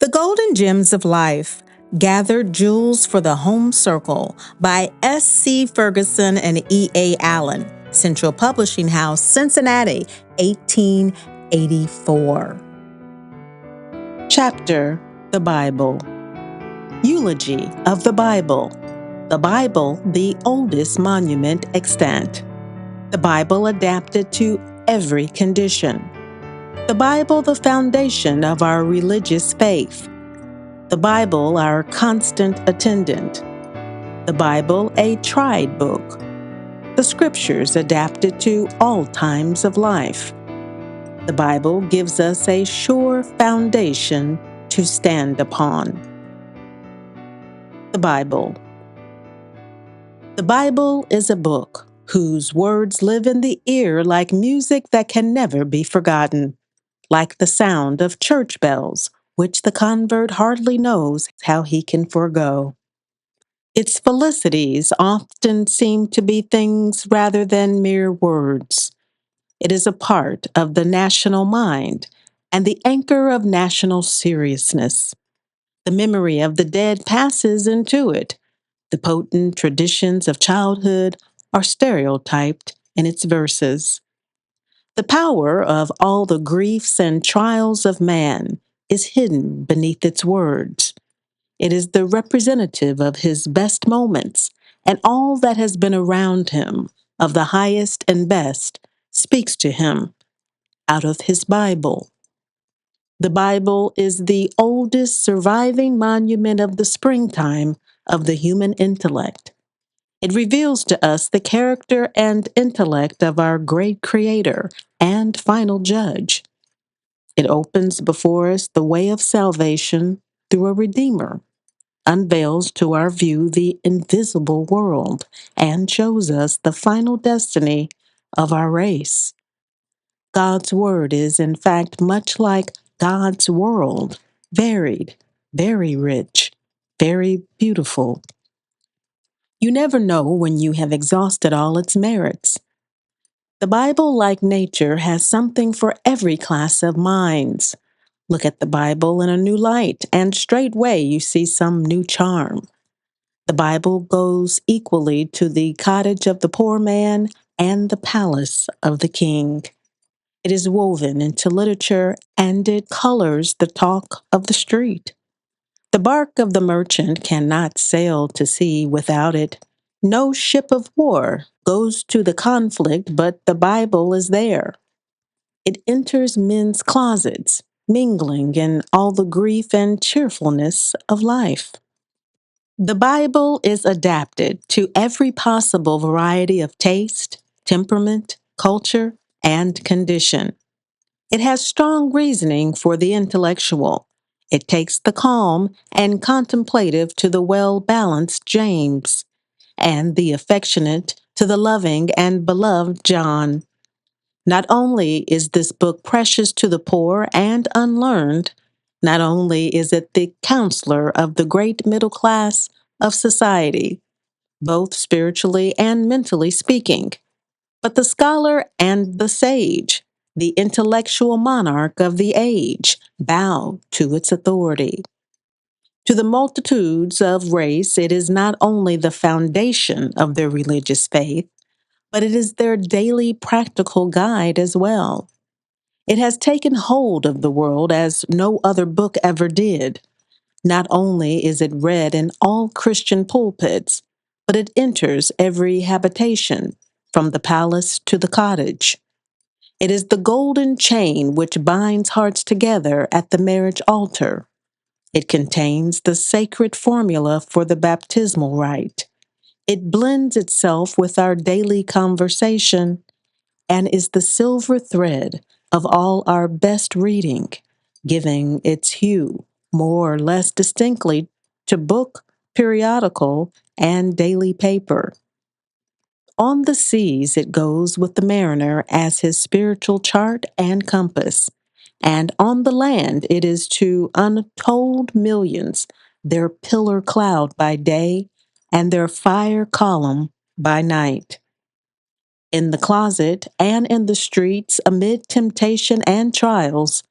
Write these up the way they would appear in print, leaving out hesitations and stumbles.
The Golden Gems of Life, Gathered Jewels for the Home Circle by S.C. Ferguson and E.A. Allen, Central Publishing House, Cincinnati, 1884. Chapter: The Bible. Eulogy of the Bible. The Bible, the oldest monument extant. The Bible adapted to every condition. The Bible, the foundation of our religious faith. The Bible, our constant attendant. The Bible, a tried book. The Scriptures adapted to all times of life. The Bible gives us a sure foundation to stand upon. The Bible. The Bible is a book whose words live in the ear like music that can never be forgotten, like the sound of church bells, which the convert hardly knows how he can forego. Its felicities often seem to be things rather than mere words. It is a part of the national mind and the anchor of national seriousness. The memory of the dead passes into it. The potent traditions of childhood are stereotyped in its verses. The power of all the griefs and trials of man is hidden beneath its words. It is the representative of his best moments, and all that has been around him, of the highest and best, speaks to him out of his Bible. The Bible is the oldest surviving monument of the springtime of the human intellect. It reveals to us the character and intellect of our great Creator and final Judge. It opens before us the way of salvation through a Redeemer, unveils to our view the invisible world, and shows us the final destiny of our race. God's Word is, in fact, much like God's world, varied, very rich, very beautiful. You never know when you have exhausted all its merits. The Bible, like nature, has something for every class of minds. Look at the Bible in a new light, and straightway you see some new charm. The Bible goes equally to the cottage of the poor man and the palace of the king. It is woven into literature, and it colors the talk of the street. The bark of the merchant cannot sail to sea without it. No ship of war goes to the conflict but the Bible is there. It enters men's closets, mingling in all the grief and cheerfulness of life. The Bible is adapted to every possible variety of taste, temperament, culture, and condition. It has strong reasoning for the intellectual. It takes the calm and contemplative to the well-balanced James, and the affectionate to the loving and beloved John. Not only is this book precious to the poor and unlearned, not only is it the counselor of the great middle class of society, both spiritually and mentally speaking, but the scholar and the sage, the intellectual monarch of the age, bow to its authority. To the multitudes of race, it is not only the foundation of their religious faith, but it is their daily practical guide as well. It has taken hold of the world as no other book ever did. Not only is it read in all Christian pulpits, but it enters every habitation, from the palace to the cottage. It is the golden chain which binds hearts together at the marriage altar. It contains the sacred formula for the baptismal rite. It blends itself with our daily conversation and is the silver thread of all our best reading, giving its hue more or less distinctly to book, periodical, and daily paper. On the seas it goes with the mariner as his spiritual chart and compass, and on the land it is to untold millions their pillar cloud by day and their fire column by night. In the closet and in the streets, amid temptation and trials,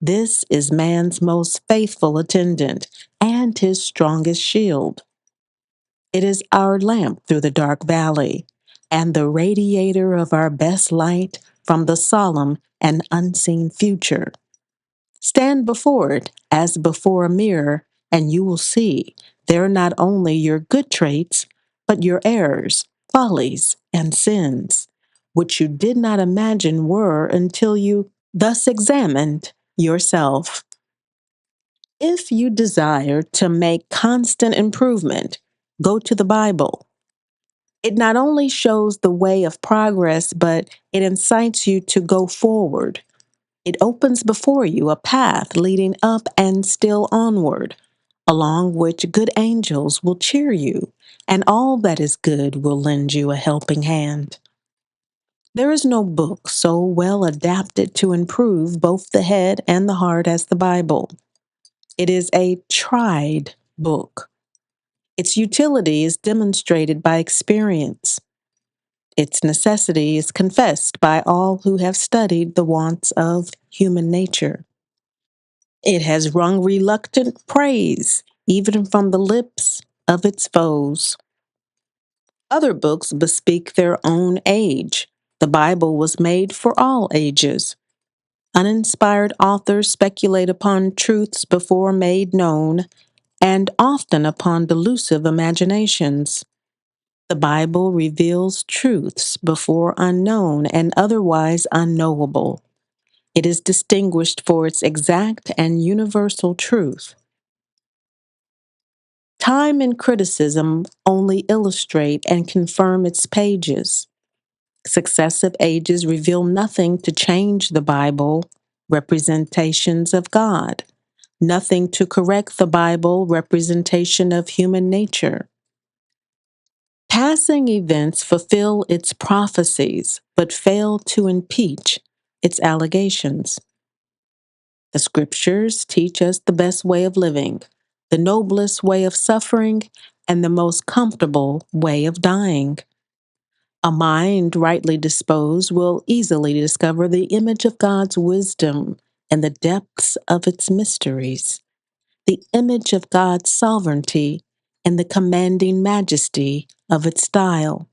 This is man's most faithful attendant and his strongest shield. It is our lamp through the dark valley and the radiator of our best light from the solemn and unseen future. Stand before it as before a mirror, and you will see there not only your good traits, but your errors, follies, and sins, which you did not imagine were until you thus examined yourself. If you desire to make constant improvement, go to the Bible. It not only shows the way of progress, but it incites you to go forward. It opens before you a path leading up and still onward, along which good angels will cheer you, and all that is good will lend you a helping hand. There is no book so well adapted to improve both the head and the heart as the Bible. It is a tried book. Its utility is demonstrated by experience. Its necessity is confessed by all who have studied the wants of human nature. It has wrung reluctant praise, even from the lips of its foes. Other books bespeak their own age. The Bible was made for all ages. Uninspired authors speculate upon truths before made known, and often upon delusive imaginations. The Bible reveals truths before unknown and otherwise unknowable. It is distinguished for its exact and universal truth. Time and criticism only illustrate and confirm its pages. Successive ages reveal nothing to change the Bible, representations of God, nothing to correct the Bible, representation of human nature. Passing events fulfill its prophecies, but fail to impeach its allegations. The scriptures teach us the best way of living, the noblest way of suffering, and the most comfortable way of dying. A mind rightly disposed will easily discover the image of God's wisdom and the depths of its mysteries, the image of God's sovereignty and the commanding majesty of its style,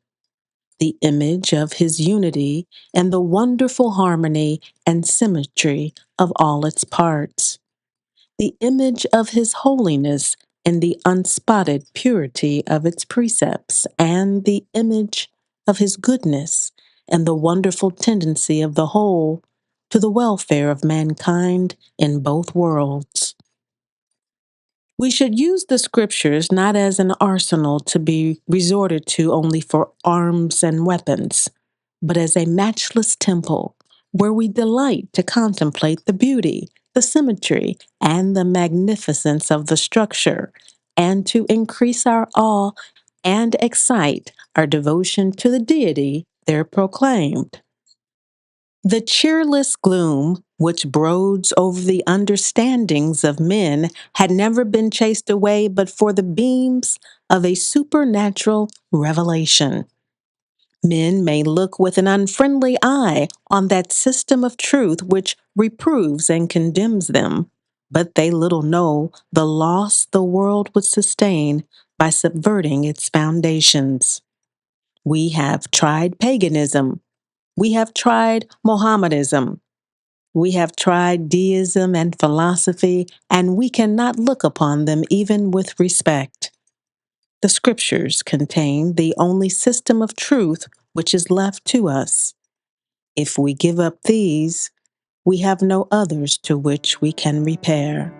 the image of his unity and the wonderful harmony and symmetry of all its parts, the image of his holiness and the unspotted purity of its precepts, and the image of his goodness and the wonderful tendency of the whole to the welfare of mankind in both worlds. We should use the scriptures not as an arsenal to be resorted to only for arms and weapons, but as a matchless temple where we delight to contemplate the beauty, the symmetry, and the magnificence of the structure, and to increase our awe and excite our devotion to the deity there proclaimed. The cheerless gloom which broods over the understandings of men had never been chased away but for the beams of a supernatural revelation. Men may look with an unfriendly eye on that system of truth which reproves and condemns them, but they little know the loss the world would sustain by subverting its foundations. We have tried paganism. We have tried Mohammedanism. We have tried deism and philosophy, and we cannot look upon them even with respect. The scriptures contain the only system of truth which is left to us. If we give up these, we have no others to which we can repair.